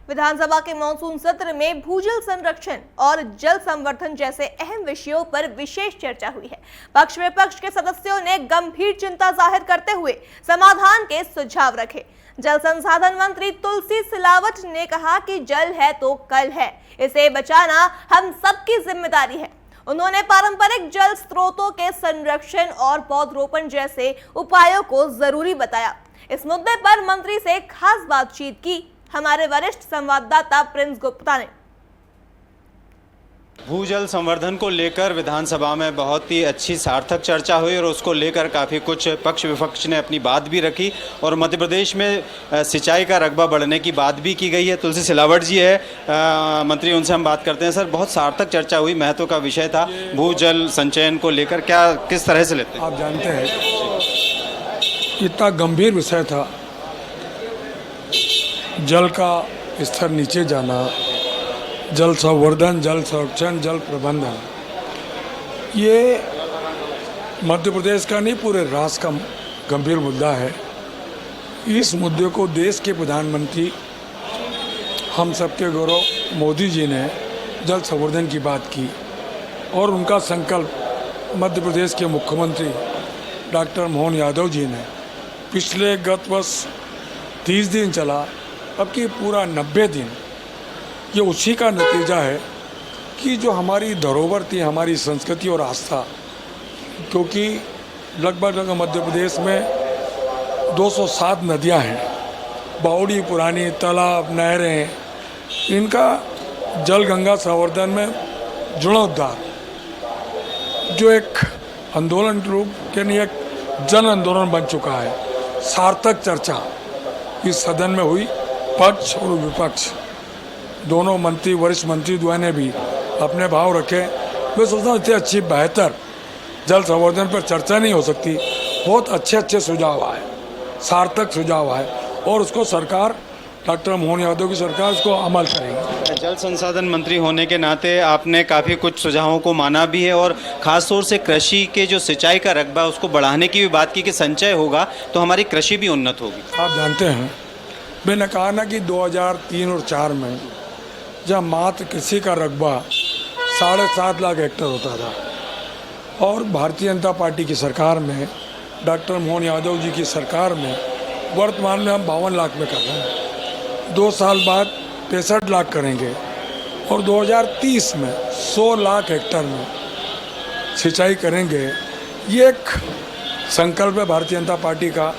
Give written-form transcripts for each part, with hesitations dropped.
विधानसभा के मानसून सत्र में भूजल संरक्षण और जल संवर्धन जैसे अहम विषयों पर विशेष चर्चा हुई है। पक्ष विपक्ष के सदस्यों ने गंभीर चिंता जाहिर करते हुए समाधान के सुझाव रखे। जल संसाधन मंत्री तुलसी सिलावट ने कहा कि जल है तो कल है, इसे बचाना हम सबकी जिम्मेदारी है। उन्होंने पारंपरिक जल स्रोतों के संरक्षण और पौधरोपण जैसे उपायों को जरूरी बताया। इस मुद्दे पर मंत्री से खास बातचीत की हमारे वरिष्ठ संवाददाता प्रिंस गुप्ता ने। भूजल संवर्धन को लेकर विधानसभा में बहुत ही अच्छी सार्थक चर्चा हुई और उसको लेकर काफ़ी कुछ पक्ष विपक्ष ने अपनी बात भी रखी और मध्य प्रदेश में सिंचाई का रकबा बढ़ने की बात भी की गई है। तुलसी सिलावट जी है मंत्री, उनसे हम बात करते हैं। सर, बहुत सार्थक चर्चा हुई, महत्व का विषय था भूजल संचयन को लेकर, क्या किस तरह से लेते हैं? आप जानते हैं इतना गंभीर विषय था, जल का स्तर नीचे जाना, जल संवर्धन, जल संरक्षण, जल प्रबंधन, ये मध्य प्रदेश का नहीं पूरे राष्ट्र का गंभीर मुद्दा है। इस मुद्दे को देश के प्रधानमंत्री हम सबके गौरव मोदी जी ने जल संवर्धन की बात की और उनका संकल्प मध्य प्रदेश के मुख्यमंत्री डॉक्टर मोहन यादव जी ने पिछले गत वर्ष 30 दिन चला, अब की पूरा 90 दिन, ये उसी का नतीजा है कि जो हमारी धरोहर थी, हमारी संस्कृति और आस्था, क्योंकि लगभग मध्य प्रदेश में 207 नदियां हैं, बावड़ी, पुरानी, तालाब, नहरें, इनका जल गंगा संवर्धन में जीर्णोद्धार जो एक आंदोलन रूप के नहीं एक जन आंदोलन बन चुका है। सार्थक चर्चा इस सदन में हुई, पक्ष और विपक्ष दोनों मंत्री, वरिष्ठ मंत्री द्वय ने भी अपने भाव रखे। मैं सोचता हूँ इतनी अच्छी बेहतर जल संवर्धन पर चर्चा नहीं हो सकती। बहुत अच्छे सुझाव आए, सार्थक सुझाव आए और उसको सरकार, डॉक्टर मोहन यादव की सरकार उसको अमल करेगी। जल संसाधन मंत्री होने के नाते आपने काफ़ी कुछ सुझावों को माना भी है और ख़ास तौर से कृषि के जो सिंचाई का रकबा उसको बढ़ाने की भी बात की कि संचय होगा तो हमारी कृषि भी उन्नत होगी। आप जानते हैं, मैंने कहा ना कि 2003 और 2004 में जब मात्र कृषि का रकबा 7.5 लाख हेक्टेयर होता था और भारतीय जनता पार्टी की सरकार में, डॉक्टर मोहन यादव जी की सरकार में वर्तमान में हम 52 लाख में कर रहे हैं। 2 साल बाद 65 लाख करेंगे और 2030 में 100 लाख हेक्टेयर में सिंचाई करेंगे। ये एक संकल्प है भारतीय जनता पार्टी का।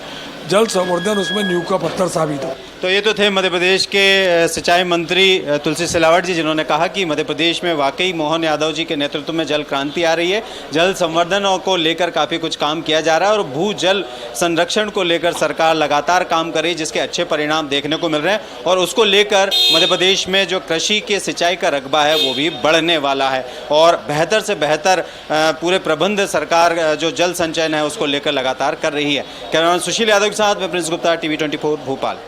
जल संवर्धन उसमें नींव का पत्थर साबित हो। तो ये तो थे मध्य प्रदेश के सिंचाई मंत्री तुलसी सिलावट जी, जिन्होंने कहा कि मध्य प्रदेश में वाकई मोहन यादव जी के नेतृत्व में जल क्रांति आ रही है। जल संवर्धन को लेकर काफ़ी कुछ काम किया जा रहा है और भूजल संरक्षण को लेकर सरकार लगातार काम कर रही है, जिसके अच्छे परिणाम देखने को मिल रहे हैं और उसको लेकर मध्य प्रदेश में जो कृषि के सिंचाई का रकबा है वो भी बढ़ने वाला है और बेहतर से बेहतर पूरे प्रबंध सरकार जो जल संचयन है उसको लेकर लगातार कर रही है। कैमरामैन सुशील यादव के साथ मैं प्रिंस गुप्ता, TV 24 भोपाल।